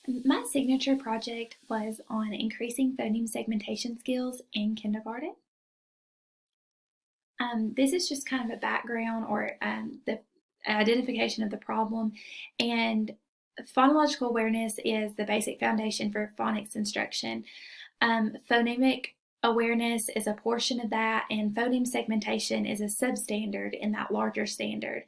My signature project was on increasing phoneme segmentation skills in kindergarten. This is just kind of a background or the identification of the problem. And phonological awareness is the basic foundation for phonics instruction. Phonemic awareness is a portion of that, and phoneme segmentation is a substandard in that larger standard.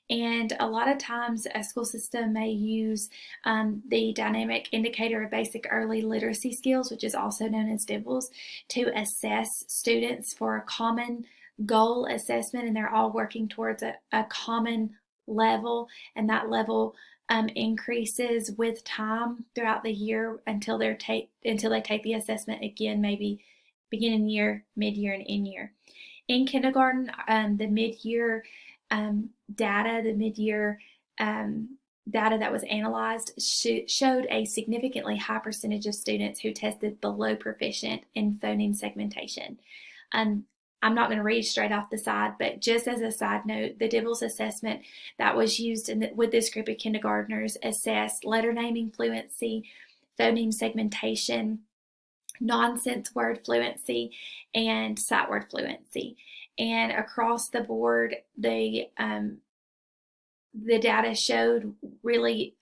And a lot of times, a school system may use the dynamic indicator of basic early literacy skills, which is also known as DIBELS, to assess students for a common goal assessment, and they're all working towards a common level, and that level increases with time throughout the year until they take the assessment again, maybe beginning year, mid-year, and end year. In kindergarten, the mid-year data, data that was analyzed showed a significantly high percentage of students who tested below proficient in phoneme segmentation. I'm not going to read straight off the side, but just as a side note, the DIBELS assessment that was used with this group of kindergartners assessed letter naming fluency, phoneme segmentation, nonsense word fluency, and sight word fluency. And across the board, the data showed really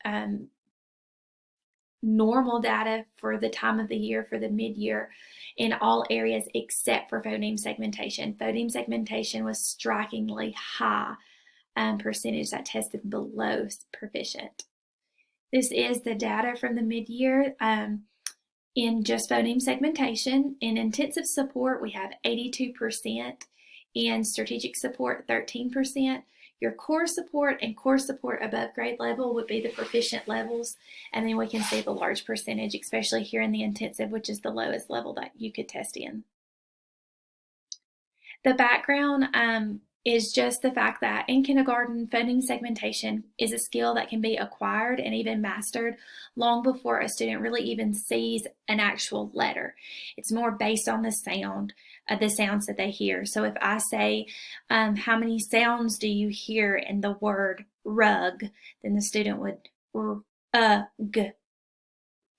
normal data for the time of the year, for the mid-year, in all areas except for phoneme segmentation. Phoneme segmentation was strikingly high percentage that tested below proficient. This is the data from the mid-year in just phoneme segmentation. In intensive support, we have 82%. In strategic support, 13%. Your core support and core support above grade level would be the proficient levels, and then we can see the large percentage, especially here in the intensive, which is the lowest level that you could test in. The background is just the fact that in kindergarten, phoneme segmentation is a skill that can be acquired and even mastered long before a student really even sees an actual letter. It's more based on the sound, the sounds that they hear. So if I say, how many sounds do you hear in the word rug, then the student would g,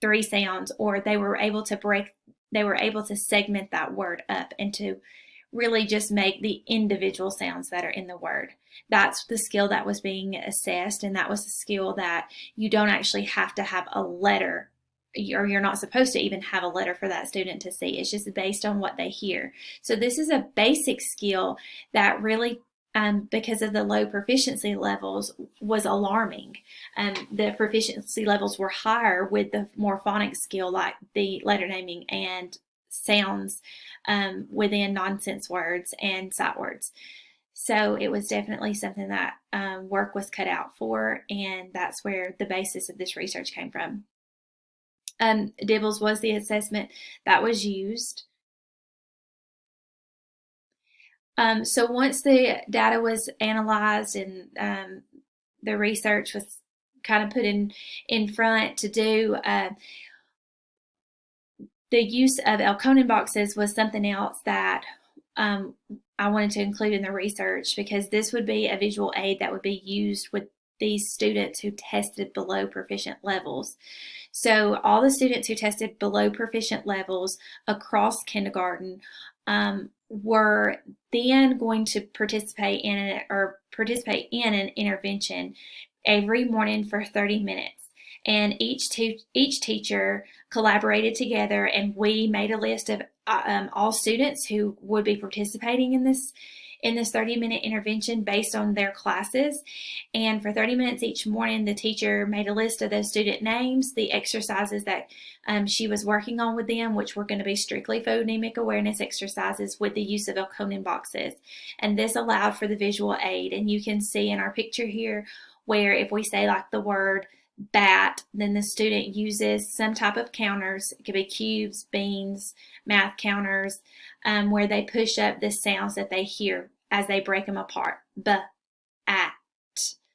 3 sounds, or they were able to segment that word up into really just make the individual sounds that are in the word. That's the skill that was being assessed, and that was the skill that you don't actually have to have a letter, or you're not supposed to even have a letter for that student to see. It's just based on what they hear. So this is a basic skill that really, because of the low proficiency levels, was alarming. The proficiency levels were higher with the more phonics skill, like the letter naming and sounds within nonsense words and sight words. So it was definitely something that work was cut out for, and that's where the basis of this research came from. DIBELS was the assessment that was used. So once the data was analyzed and the research was kind of put in front to do, the use of Elkonin boxes was something else that I wanted to include in the research, because this would be a visual aid that would be used with these students who tested below proficient levels. So all the students who tested below proficient levels across kindergarten were then going to participate in an intervention every morning for 30 minutes. And each teacher collaborated together, and we made a list of all students who would be participating in this 30-minute intervention based on their classes. And for 30 minutes each morning, the teacher made a list of those student names, the exercises that she was working on with them, which were going to be strictly phonemic awareness exercises with the use of Elkonin boxes. And this allowed for the visual aid. And you can see in our picture here where if we say like the word bat, then the student uses some type of counters. It could be cubes, beans, math counters, where they push up the sounds that they hear as they break them apart. B, at.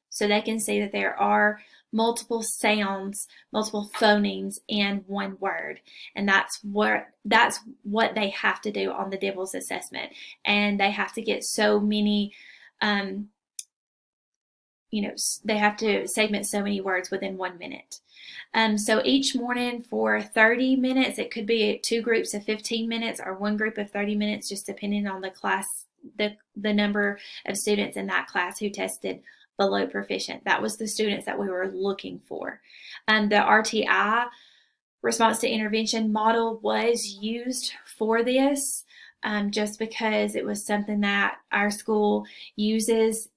So they can see that there are multiple sounds, multiple phonemes in one word. And that's what they have to do on the DIBELS assessment. And they have to get so many they have to segment so many words within 1 minute. So each morning for 30 minutes, it could be 2 groups of 15 minutes or 1 group of 30 minutes, just depending on the class, the number of students in that class who tested below proficient. That was the students that we were looking for. The RTI, response to intervention model, was used for this, just because it was something that our school uses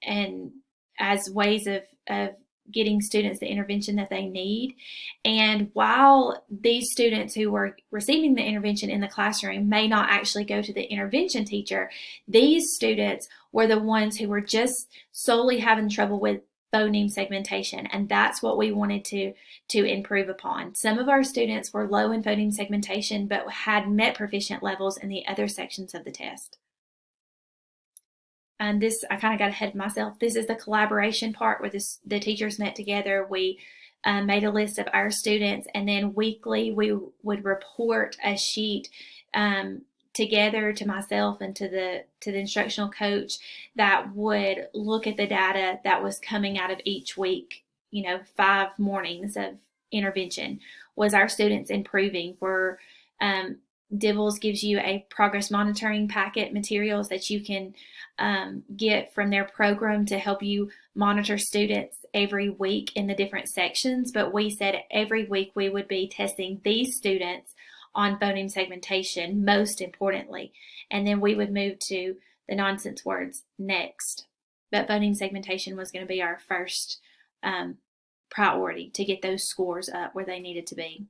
and as ways of getting students the intervention that they need. And while these students who were receiving the intervention in the classroom may not actually go to the intervention teacher, these students were the ones who were just solely having trouble with phoneme segmentation, and that's what we wanted to improve upon. Some of our students were low in phoneme segmentation but had met proficient levels in the other sections of the test. And this, I kind of got ahead of myself. This is the collaboration part where the teachers met together. We made a list of our students, and then weekly we would report a sheet together to myself and to the instructional coach that would look at the data that was coming out of each week. 5 mornings of intervention. Was our students improving? Were DIBELS gives you a progress monitoring packet, materials that you can get from their program to help you monitor students every week in the different sections. But we said every week we would be testing these students on phoneme segmentation, most importantly, and then we would move to the nonsense words next. But phoneme segmentation was going to be our first priority to get those scores up where they needed to be.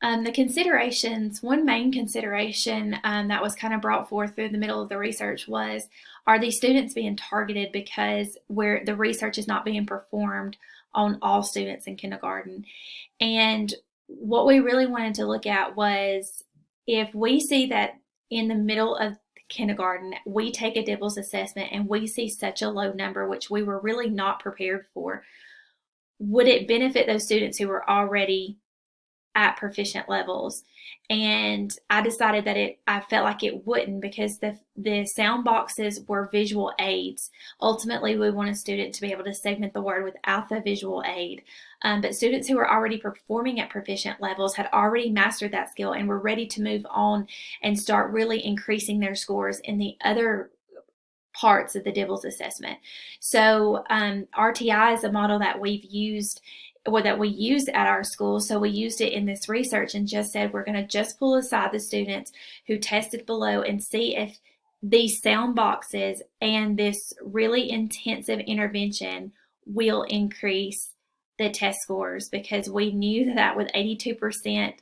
The considerations, one main consideration that was kind of brought forth through the middle of the research was, are these students being targeted because where the research is not being performed on all students in kindergarten? And what we really wanted to look at was, if we see that in the middle of kindergarten, we take a DIBELS assessment and we see such a low number, which we were really not prepared for, would it benefit those students who were already at proficient levels? And I decided that I felt like it wouldn't, because the sound boxes were visual aids. Ultimately, we want a student to be able to segment the word without the visual aid. But students who were already performing at proficient levels had already mastered that skill and were ready to move on and start really increasing their scores in the other parts of the DIBELS assessment. So RTI is a model that we've used, or that we use at our school. So we used it in this research and just said, we're going to just pull aside the students who tested below and see if these sound boxes and this really intensive intervention will increase the test scores, because we knew that with 82%,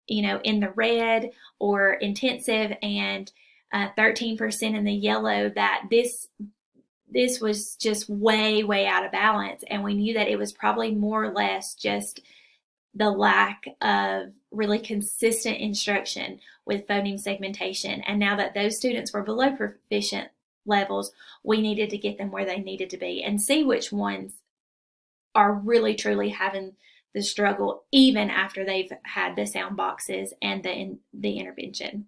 in the red or intensive and 13% in the yellow, that this was just way, way out of balance. And we knew that it was probably more or less just the lack of really consistent instruction with phoneme segmentation. And now that those students were below proficient levels, we needed to get them where they needed to be and see which ones are really truly having the struggle even after they've had the sound boxes and the intervention.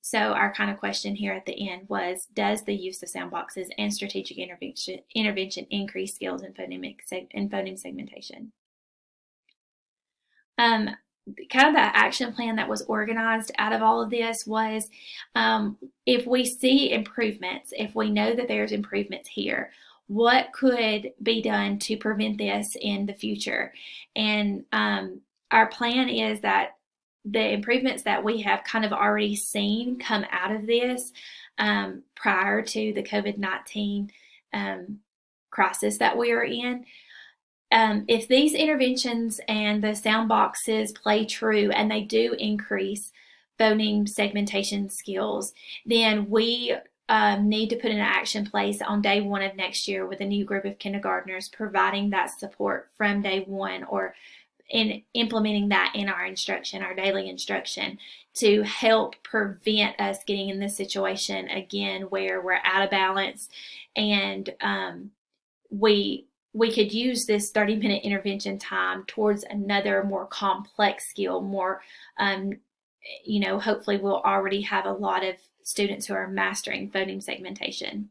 So our kind of question here at the end was, does the use of sound boxes and strategic intervention increase skills in phoneme segmentation? Kind of the action plan that was organized out of all of this was, if we see improvements, if we know that there's improvements here, what could be done to prevent this in the future? And our plan is that the improvements that we have kind of already seen come out of this prior to the COVID-19 crisis that we are in. If these interventions and the sound boxes play true and they do increase phoneme segmentation skills, then we need to put an action place on day 1 of next year with a new group of kindergartners, providing that support from day 1, or in implementing that in our instruction, our daily instruction, to help prevent us getting in this situation again where we're out of balance. And we could use this 30-minute intervention time towards another more complex skill, more hopefully we'll already have a lot of students who are mastering phoneme segmentation.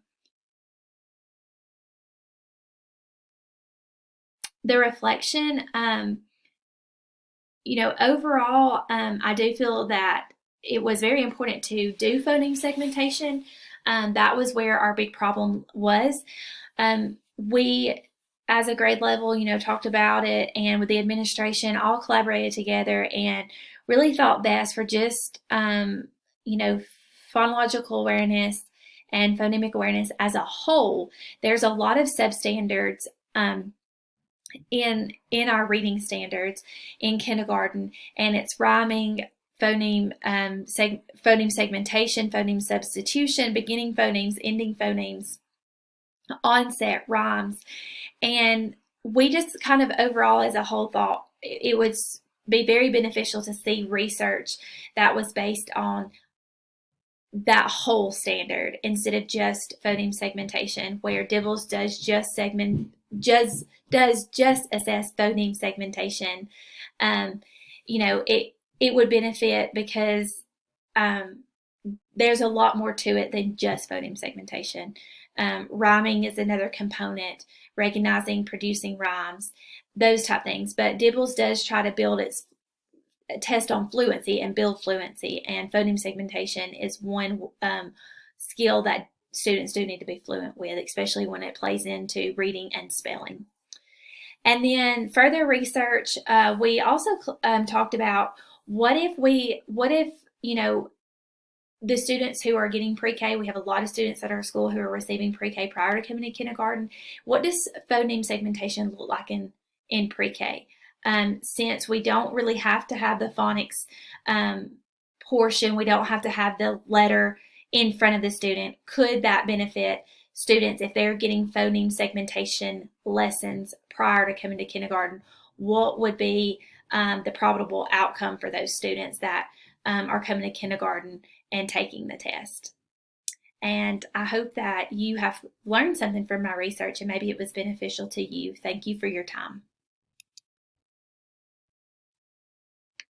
The reflection, overall, I do feel that it was very important to do phoneme segmentation. That was where our big problem was. We, as a grade level, talked about it, and with the administration, all collaborated together and really thought best for just, phonological awareness and phonemic awareness as a whole. There's a lot of substandards in our reading standards in kindergarten, and it's rhyming, phoneme phoneme segmentation, phoneme substitution, beginning phonemes, ending phonemes, onset, rhymes, and we just kind of overall as a whole thought it would be very beneficial to see research that was based on that whole standard instead of just phoneme segmentation, where DIBELS does just assess phoneme segmentation. It would benefit because there's a lot more to it than just phoneme segmentation. Rhyming is another component, recognizing, producing rhymes, those type things. But DIBELS does try to build its test on fluency and build fluency, and phoneme segmentation is one skill that students do need to be fluent with, especially when it plays into reading and spelling. And then further research, we also talked about what if the students who are getting pre-K, we have a lot of students at our school who are receiving pre-K prior to coming to kindergarten. What does phoneme segmentation look like in pre-K? Since we don't really have to have the phonics portion, we don't have to have the letter in front of the student, could that benefit students if they're getting phoneme segmentation lessons prior to coming to kindergarten? What would be the probable outcome for those students that are coming to kindergarten and taking the test? And I hope that you have learned something from my research and maybe it was beneficial to you. Thank you for your time.